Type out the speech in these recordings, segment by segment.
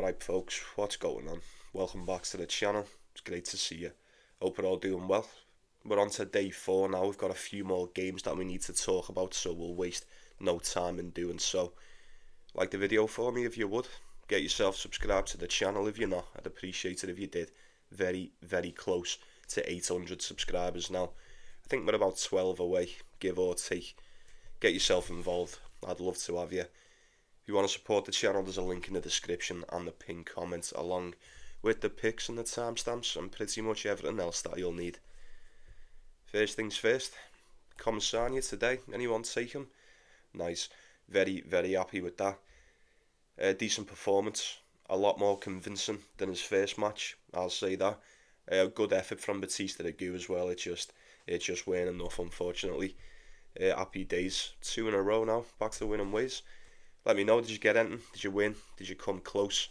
Alright folks, what's going on? Welcome back to the channel. It's great to see you. Hope you're all doing well. We're on to day 4 now. We've got a few more games that we need to talk about, so we'll waste no time in doing so. Like the video for me if you would. Get yourself subscribed to the channel if you're not. I'd appreciate it if you did. Very close to 800 subscribers now. I think we're about 12 away, give or take. Get yourself involved. I'd love to have you. If you want to support the channel, there's a link in the description and the pinned comments, along with the pics and the timestamps and pretty much everything else that you'll need. First things first, Commissania today. Anyone take him? Nice. Very happy with that. Decent performance. A lot more convincing than his first match, I'll say that. Good effort from Batista Agut as well. It just weren't enough, unfortunately. Happy days. 2 in a row now. Back to winning ways. Let me know, did you get anything? Did you win? Did you come close?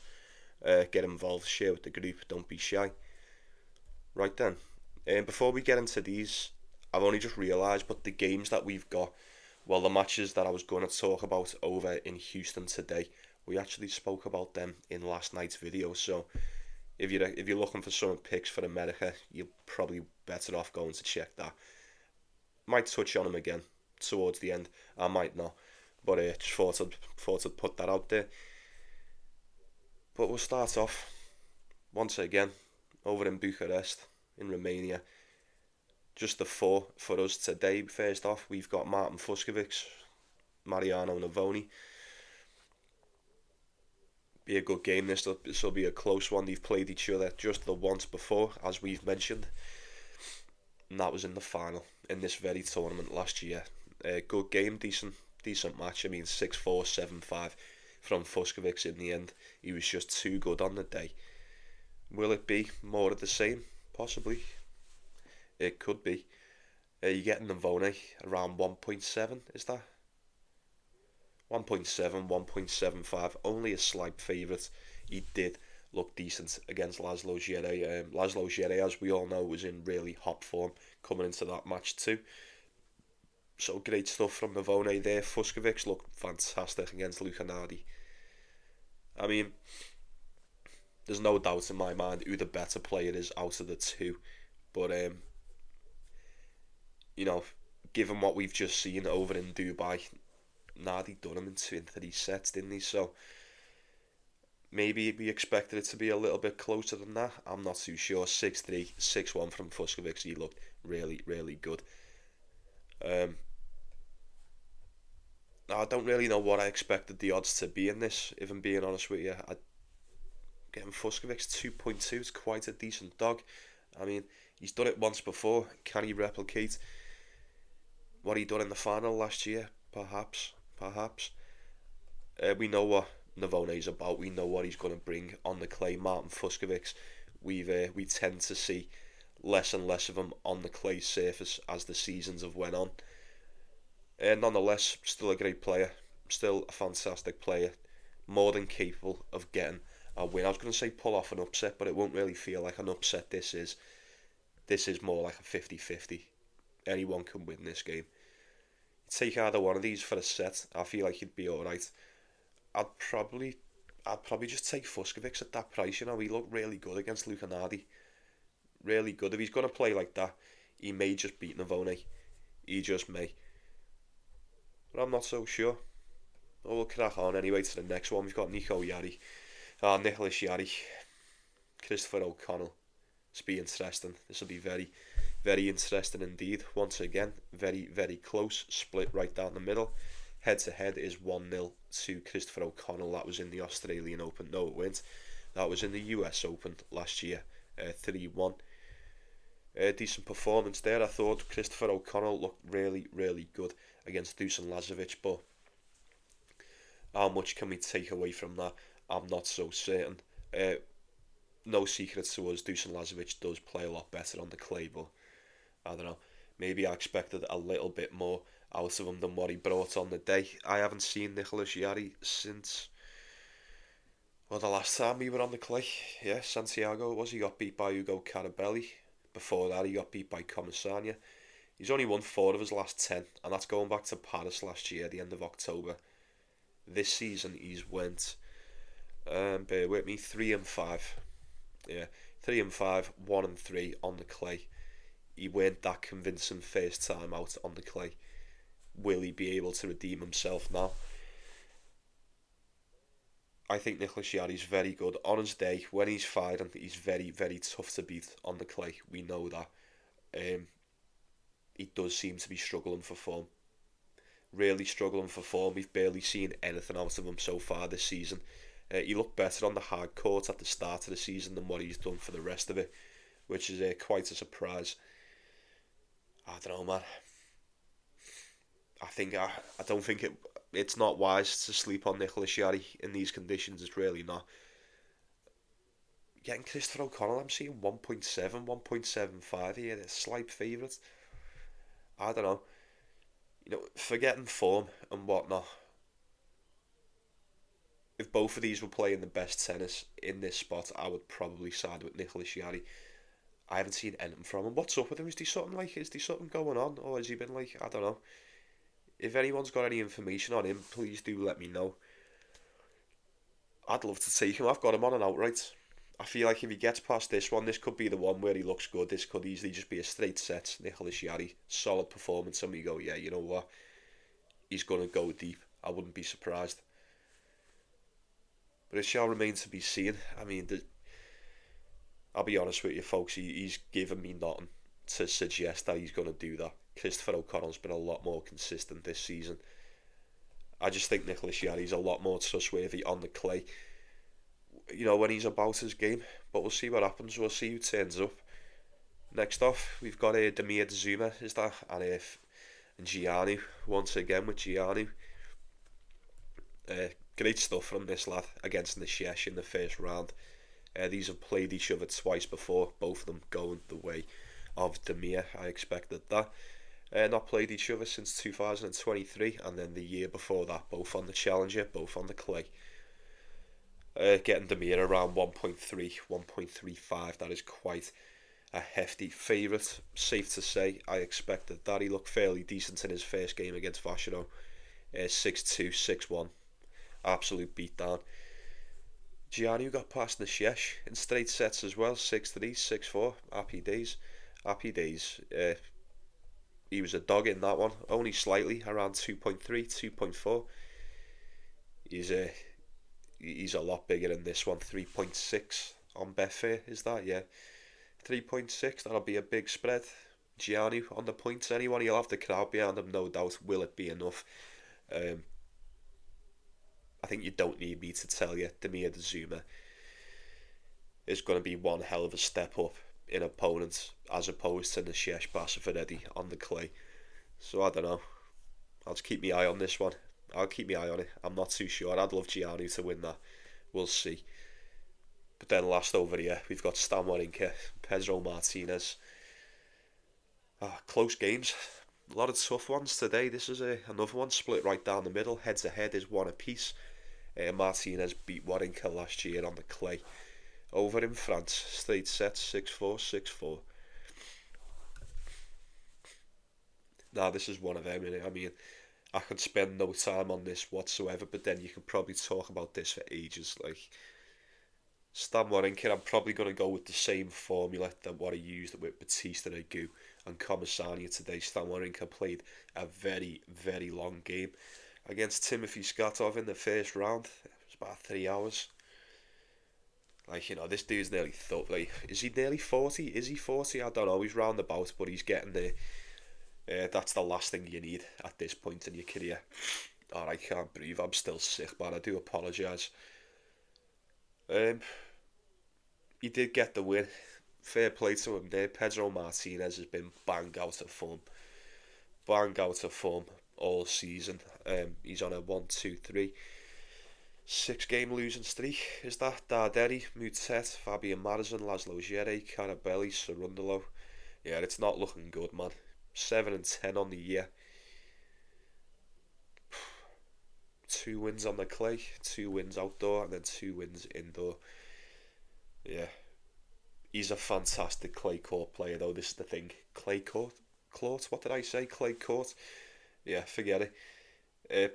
Get involved, share with the group, don't be shy. Right then, before we get into these, I've only just realised, but the games that we've got, well, the matches that I was going to talk about over in Houston today, we actually spoke about them in last night's video. So if you're looking for some picks for America, you're probably better off going to check that. Might touch on them again towards the end, I might not. But just thought I'd put that out there. But we'll start off, once again, over in Bucharest, in Romania. Just the 4 for us today. First off, we've got Martin Fucsovics, Mariano Navoni. Be a good game this will be a close one. They've played each other just the once before, as we've mentioned. And that was in the final, in this very tournament last year. Good game, decent match. I mean, 6-4, 7-5 from Fucsovics in the end. He was just too good on the day. Will it be more of the same? Possibly. It could be. You're getting Navone around 1.7, is that? 1.7, 1.75. Only a slight favourite. He did look decent against Laszlo Djere. Laszlo Djere, as we all know, was in really hot form coming into that match too. So great stuff from Navone there. Fucsovics looked fantastic against Lucanardi. I mean, there's no doubt in my mind who the better player is out of the two. But, you know, given what we've just seen over in Dubai, Nardi done him in 3 sets, didn't he? So maybe we expected it to be a little bit closer than that. I'm not too sure. 6-3, 6-1 from Fucsovics. He looked really good. I don't really know what I expected the odds to be in this, if I'm being honest with you. Getting Fucsovics 2.2 is quite a decent dog. I mean, he's done it once before. Can he replicate what he done in the final last year? Perhaps. We know what Navone's about. We know what he's going to bring on the clay. Martin Fucsovics, we tend to see less and less of him on the clay surface as the seasons have went on. Nonetheless, still a great player, still a fantastic player, more than capable of getting a win. I was going to say pull off an upset, but it won't really feel like an upset. This is more like a 50-50. Anyone can win this game. Take either one of these for a set, I feel like you'd be alright. I'd probably just take Fucsovics at that price. You know, he looked really good against Lucanardi. Really good. If he's going to play like that, he may just beat Navone. He just may. But I'm not so sure. Well, we'll crack on anyway to the next one. We've got Nicholas Yarry, Christopher O'Connell. This will be interesting. This will be very interesting indeed. Once again, very close. Split right down the middle. Head to head is 1-0 to Christopher O'Connell. That was in the Australian Open. No, it went. That was in the US Open last year. 3-1. Decent performance there. I thought Christopher O'Connell looked really good against Dusan Lazovic, but how much can we take away from that? I'm not so certain. No secret to us, Dusan Lazovic does play a lot better on the clay, but I don't know. Maybe I expected a little bit more out of him than what he brought on the day. I haven't seen Nicholas Yarry since, well, the last time we were on the clay. Yeah, Santiago it was. He got beat by Ugo Carabelli. Before that, he got beat by Commissania. He's only won 4 of his last 10, and that's going back to Paris last year, the end of October. This season, he's went Bear with me. 3-5. Yeah, 3-5. 1-3 on the clay. He weren't that convincing first time out on the clay. Will he be able to redeem himself now? I think Nicholas Yarry's very good on his day. When he's firing, he's very, very tough to beat on the clay. We know that. Um, he does seem to be struggling for form. Really struggling for form. We've barely seen anything out of him so far this season. He looked better on the hard court at the start of the season than what he's done for the rest of it, which is quite a surprise. I don't know, man. I don't think it's not wise to sleep on Nicholas Yarry in these conditions. It's really not. Getting Christopher O'Connell, I'm seeing 1.7, 1.75 here. A slight favourite. I don't know. Forgetting form and whatnot. If both of these were playing the best tennis in this spot, I would probably side with Nicholas Yarry. I haven't seen anything from him. What's up with him? Is there something going on? Or has he been like, I don't know. If anyone's got any information on him, please do let me know. I'd love to take him. I've got him on an outright. I feel like if he gets past this one, this could be the one where he looks good. This could easily just be a straight set. Nicholas Yarry, solid performance, and we go, yeah, you know what? He's going to go deep. I wouldn't be surprised. But it shall remain to be seen. I mean, I'll be honest with you, folks. He's given me nothing to suggest that he's going to do that. Christopher O'Connell's been a lot more consistent this season. I just think Nicholas Yarry's a lot more trustworthy on the clay, when he's about his game. But we'll see what happens. We'll see who turns up. Next off, we've got Damir Zuma, is that? And Giannou, once again with Giannou. Great stuff from this lad against Nishesh in the first round. These have played each other twice before, both of them going the way of Damir. I expected that. Not played each other since 2023, and then the year before that, both on the Challenger, both on the clay. Getting Damir around 1.3, 1.35, that is quite a hefty favourite. Safe to say, I expected that. He looked fairly decent in his first game against Vashino. 6-2, 6-1. Absolute beatdown. Giannou got past Nishesh in straight sets as well. 6-3, 6-4. Happy days. Happy days. He was a dog in that one. Only slightly, around 2.3, 2.4. He's a lot bigger in this one. 3.6 on Betfair, is that? Yeah. 3.6, that'll be a big spread. Giannou on the points, anyone, he'll have the crowd behind him, no doubt. Will it be enough? I think you don't need me to tell you, Damir Zuma is going to be one hell of a step up in opponents as opposed to Nishesh Bassafareddy on the clay. So I don't know. I'll just keep my eye on this one. I'll keep my eye on it. I'm not too sure. I'd love Giannou to win that. We'll see. But then last over here, we've got Stan Wawrinka, Pedro Martinez. Close games. A lot of tough ones today. This is another one split right down the middle. Head to head is one apiece. Martinez beat Wawrinka last year on the clay. Over in France, straight sets 6-4, 6-4. Now this is one of them, innit? I mean, I could spend no time on this whatsoever, but then you can probably talk about this for ages. Like, Stan Wawrinka, I'm probably going to go with the same formula that what I used with Batista Agut and Commissania today. Stan Wawrinka played a very, very long game against Timothy Skatov in the first round. It was about 3 hours. Like, this dude's nearly is he nearly 40? Is he 40? I don't know. He's roundabout, but he's getting there. That's the last thing you need at this point in your career. Oh, I can't breathe. I'm still sick, man. I do apologise. He did get the win. Fair play to him there. Pedro Martinez has been bang out of form. Bang out of form all season. He's on a 1-2-3 6-game losing streak. Is that Darderi, Mutet, Fabian Madison, Laszlo Djere, Carabelli, Cerundolo? Yeah, it's not looking good, man. 7-10 on the year. 2 wins on the clay, 2 wins outdoor, and then 2 wins indoor. Yeah. He's a fantastic clay court player, though. This is the thing. Clay court? What did I say? Clay court? Yeah, forget it.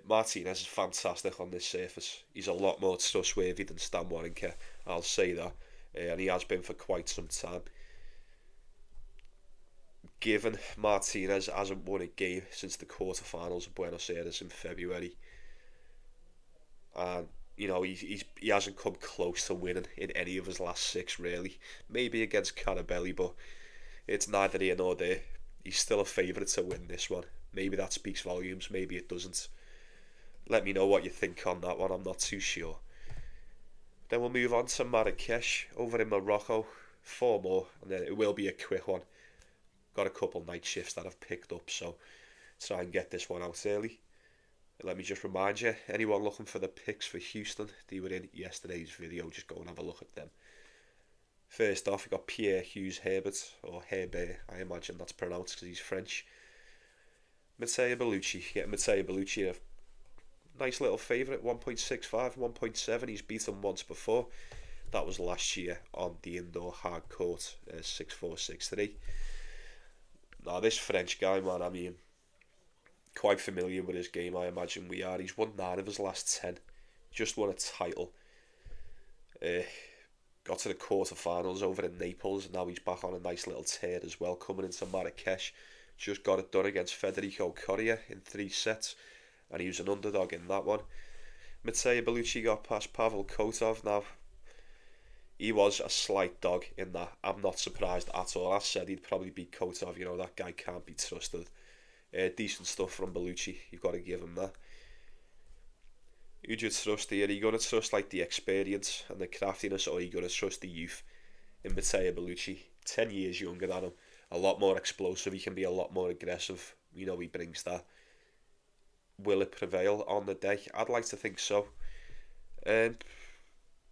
Martinez is fantastic on this surface. He's a lot more trustworthy than Stan Wawrinka, I'll say that. And he has been for quite some time. Given Martinez hasn't won a game since the quarterfinals of Buenos Aires in February, and he hasn't come close to winning in any of his last six really. Maybe against Carabelli, but it's neither here nor there. He's still a favourite to win this one. Maybe that speaks volumes, maybe it doesn't. Let me know what you think on that one, I'm not too sure. Then we'll move on to Marrakech over in Morocco. 4 more, and then it will be a quick one. Got a couple night shifts that I've picked up, so try and get this one out early. Let me just remind you, anyone looking for the picks for Houston, they were in yesterday's video, just go and have a look at them. First off, we got Pierre Hughes Herbert, or Herbert, I imagine that's pronounced because he's French. Matteo Bellucci, Matteo Bellucci, a nice little favourite, 1.65, 1.7, he's beaten once before. That was last year on the indoor hard court, 6-4, 6-3. Now this French guy, man, I mean, quite familiar with his game, I imagine we are. He's won 9 of his last 10, just won a title. Got to the quarterfinals over in Naples, and now he's back on a nice little tear as well, coming into Marrakech. Just got it done against Federico Coria in 3 sets, and he was an underdog in that one. Matteo Bellucci got past Pavel Kotov. Now, he was a slight dog in that. I'm not surprised at all. I said he'd probably beat Kotov. That guy can't be trusted. Decent stuff from Bellucci. You've got to give him that. Who do you trust here? Are you going to trust like the experience and the craftiness, or are you going to trust the youth in Matteo Bellucci? 10 years younger than him. A lot more explosive. He can be a lot more aggressive. He brings that. Will it prevail on the day? I'd like to think so.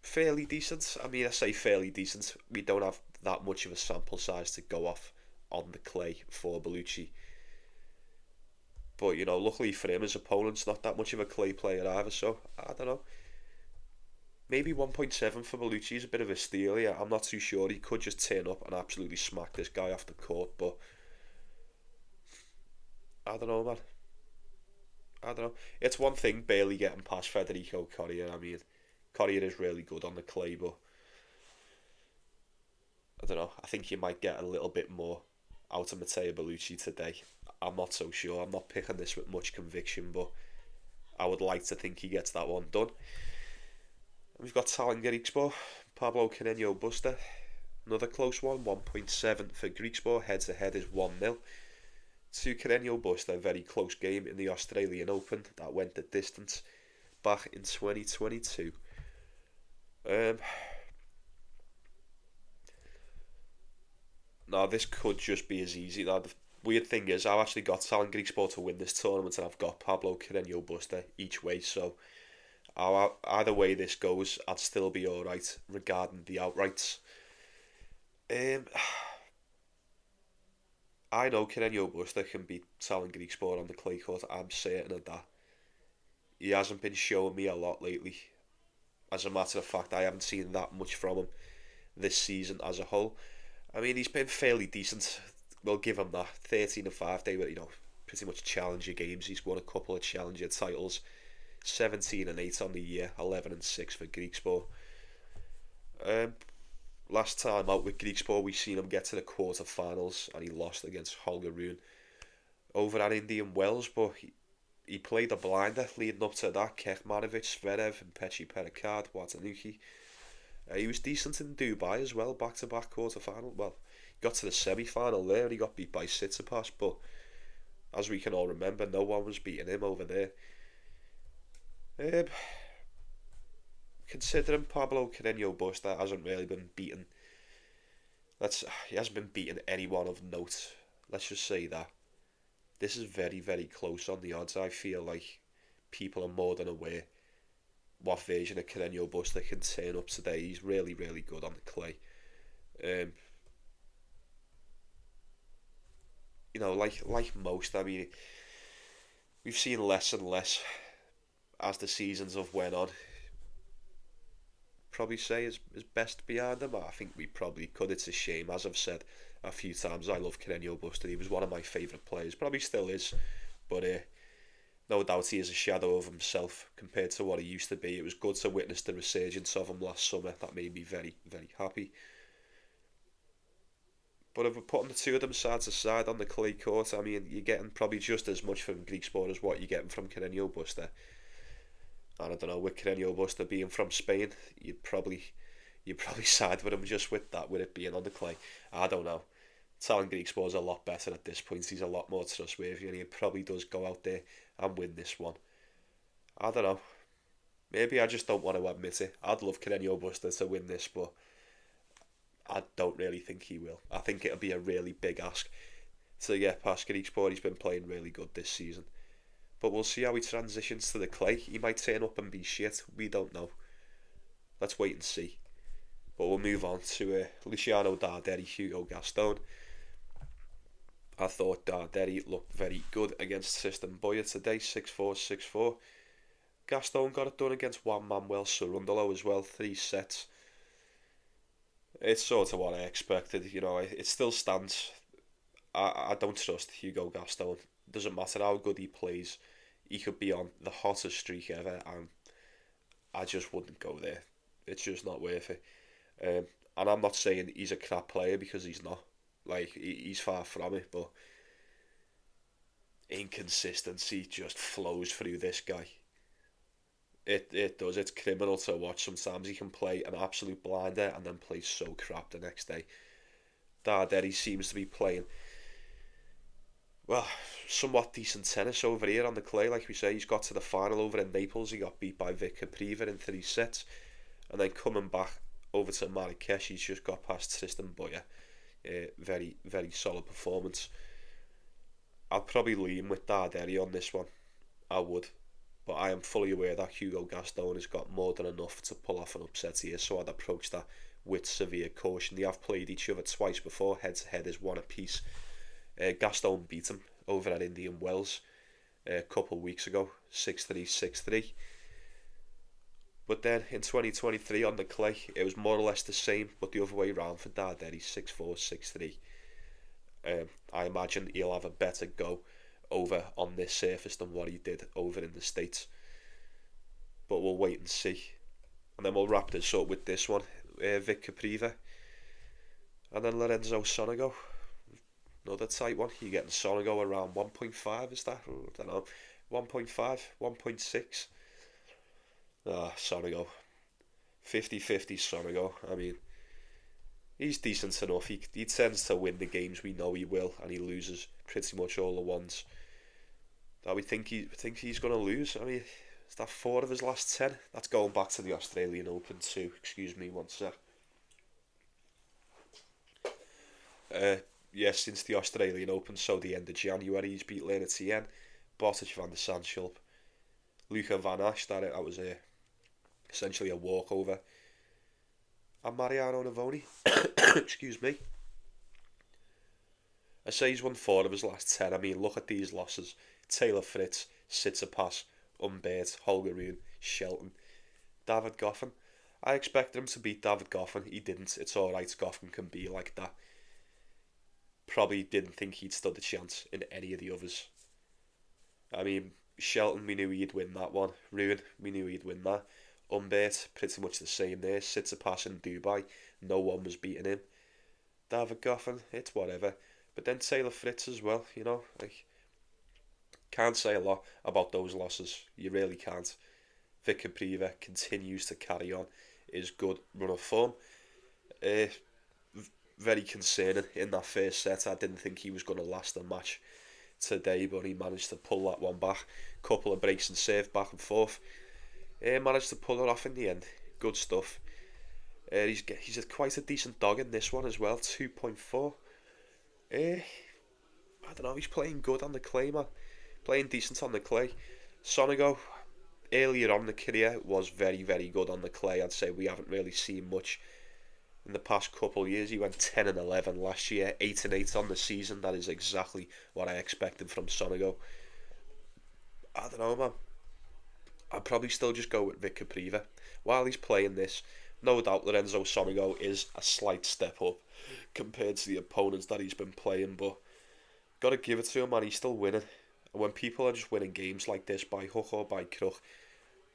Fairly decent. I mean, I say fairly decent. We don't have that much of a sample size to go off on the clay for Bellucci. But, luckily for him, his opponent's not that much of a clay player either, so, I don't know. Maybe 1.7 for Bellucci is a bit of a steal here. I'm not too sure. He could just turn up and absolutely smack this guy off the court, but I don't know, man. I don't know. It's one thing barely getting past Federico Coria. I mean, Coria is really good on the clay, but I don't know. I think you might get a little bit more out of Matteo Bellucci today. I'm not so sure. I'm not picking this with much conviction, but I would like to think he gets that one done. We've got Talon Griekspoor, Pablo Carreño Busta. Another close one, 1.7 for Griekspoor. Head to head is 1-0. To Carreño Busta, a very close game in the Australian Open that went the distance back in 2022. Now this could just be as easy. Now the weird thing is, I've actually got Talon Griekspoor to win this tournament, and I've got Pablo Carreño Busta each way. So either way this goes, I'd still be alright regarding the outrights. I know Carreño Busta can beat Talon Griekspoor on the clay court. I'm certain of that. He hasn't been showing me a lot lately. As a matter of fact, I haven't seen that much from him this season as a whole. I mean, he's been fairly decent. We'll give him that. 13-5. They were, pretty much challenger games. He's won a couple of challenger titles. 17-8 on the year. 11-6 for Griekspoor. Last time out with Griekspoor, we seen him get to the quarterfinals, and he lost against Holger Rune over at Indian Wells, but he played a blinder leading up to that. Kekmanovic, Zverev, and Pechi Pericard, Watanuki. He was decent in Dubai as well, back-to-back quarterfinal. Well, he got to the semi-final there, and he got beat by Tsitsipas, but as we can all remember, no one was beating him over there. Considering Pablo Carreño Busta hasn't really been beaten, he hasn't been beating anyone of note. Let's just say that this is very, very close on the odds. I feel like people are more than aware what version of Carreño Busta can turn up today. He's really, really good on the clay. Like most, I mean, we've seen less and less as the seasons have went on. Probably say his best behind him. I think we probably could. It's a shame, as I've said a few times. I love Carreño Busta. He was one of my favourite players. Probably still is, but No doubt he is a shadow of himself compared to what he used to be. It was good to witness the resurgence of him last summer. That made me very, very happy. But if we're putting the two of them side to side on the clay court, I mean, you're getting probably just as much from Greek sport as what you're getting from Carreño Buster. And I don't know, with Carreño Buster being from Spain, you'd probably side with him just with it being on the clay. I don't know. Talent Greek sport's a lot better at this point. He's a lot more trustworthy, and he probably does go out there and win this one. I don't know. Maybe I just don't want to admit it. I'd love Carreño Buster to win this, but I don't really think he will. I think it'll be a really big ask to get past Greek sport. He's been playing really good this season. But we'll see how he transitions to the clay. He might turn up and be shit. We don't know. Let's wait and see. But we'll move on to Luciano Darderi, Hugo Gaston. I thought Darderi looked very good against Tristan Boyer today, 6-4, 6-4. Gaston got it done against Juan Manuel Cerundolo as well, 3 sets. It's sort of what I expected, it still stands. I don't trust Hugo Gaston. Doesn't matter how good he plays, he could be on the hottest streak ever, and I just wouldn't go there. It's just not worth it. And I'm not saying he's a crap player, because he's not. Like, he's far from it, but inconsistency just flows through this guy. It does. It's criminal to watch. Sometimes he can play an absolute blinder and then play so crap the next day. Darderi seems to be playing, well, somewhat decent tennis over here on the clay. Like we say, he's got to the final over in Naples. He got beat by Vic Capriva in 3 sets. And then coming back over to Marrakech, he's just got past Tristan Boyer. Very, very solid performance. I'd probably lean with Darderi on this one. I would. But I am fully aware that Hugo Gaston has got more than enough to pull off an upset here, so I'd approach that with severe caution. They have played each other twice before, head to head is 1 apiece. Gaston beat him over at Indian Wells a couple of weeks ago, 6-3, 6-3. But then in 2023 on the clay, it was more or less the same, but the other way round for Darderi, 6-4, 6-3. I imagine he'll have a better go over on this surface than what he did over in the States. But we'll wait and see. And then we'll wrap this up with this one. Vic Capriva. And then Lorenzo Sonego. Another tight one. You're getting Sonego around 1.5, is that? I don't know. 1.5, 1.6. Sonego. 50-50 Sonego. I mean, he's decent enough. He tends to win the games we know he will, and he loses pretty much all the ones that we think he's going to lose. I mean, is that 4 of his last 10? That's going back to the Australian Open too. Excuse me, one sec. Yes, since the Australian Open, so the end of January, he's beat Lena Tien, Botic van der Sandschulp, Luca Van Asch, that was essentially a walkover, and Mariano Navoni. Excuse me. I say he's won 4 of his last 10. I mean, look at these losses. Taylor Fritz, Tsitsipas, Humbert, Holger Rune, Shelton, David Goffin. I expected him to beat David Goffin. He didn't. It's alright, Goffin can be like that. Probably didn't think he'd stood a chance in any of the others. I mean, Shelton, we knew he'd win that one. Rune, we knew he'd win that. Humbert, pretty much the same there. Tsitsipas in Dubai, no one was beating him. David Goffin, it's whatever. But then Taylor Fritz as well, like, can't say a lot about those losses. You really can't. Vic Capriva continues to carry on his good run of form. Very concerning in that first set. I didn't think he was going to last the match today, but he managed to pull that one back. Couple of breaks and serve back and forth. Managed to pull it off in the end. Good stuff. He's quite a decent dog in this one as well. 2.4. I don't know. He's playing good on the clay, man. Playing decent on the clay. Sonego, earlier on in the career, was very, very good on the clay. I'd say we haven't really seen much in the past couple of years. He went 10-11 last year, 8-8 on the season. That is exactly what I expected from Sonego. I don't know, man. I'd probably still just go with Vic Capriva. While he's playing this, no doubt Lorenzo Sonego is a slight step up compared to the opponents that he's been playing, but got to give it to him, man. He's still winning. And when people are just winning games like this by hook or by crook,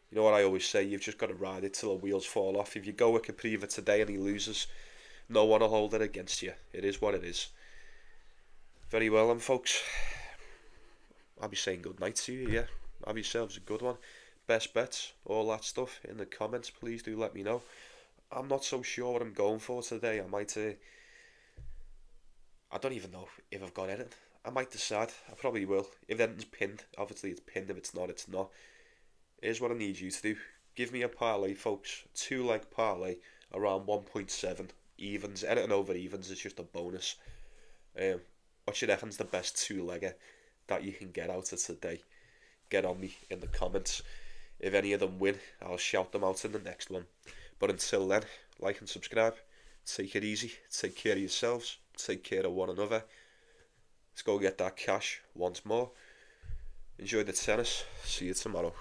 you know what I always say, you've just got to ride it till the wheels fall off. If you go with Capriva today and he loses, no one will hold it against you. It is what it is. Very well then, folks. I'll be saying good night to you, yeah. Have yourselves a good one. Best bets, all that stuff in the comments, please do let me know. I'm not so sure what I'm going for today. I don't even know if I've got anything. I might decide. I probably will. If anything's pinned, obviously it's pinned. If it's not, it's not. Here's what I need you to do. Give me a parlay, folks. 2-leg parlay around 1.7 evens. Anything over evens is just a bonus. What you reckon's the best 2-legger that you can get out of today? Get on me in the comments. If any of them win, I'll shout them out in the next one. But until then, like and subscribe. Take it easy. Take care of yourselves. Take care of one another. Let's go get that cash once more. Enjoy the tennis. See you tomorrow.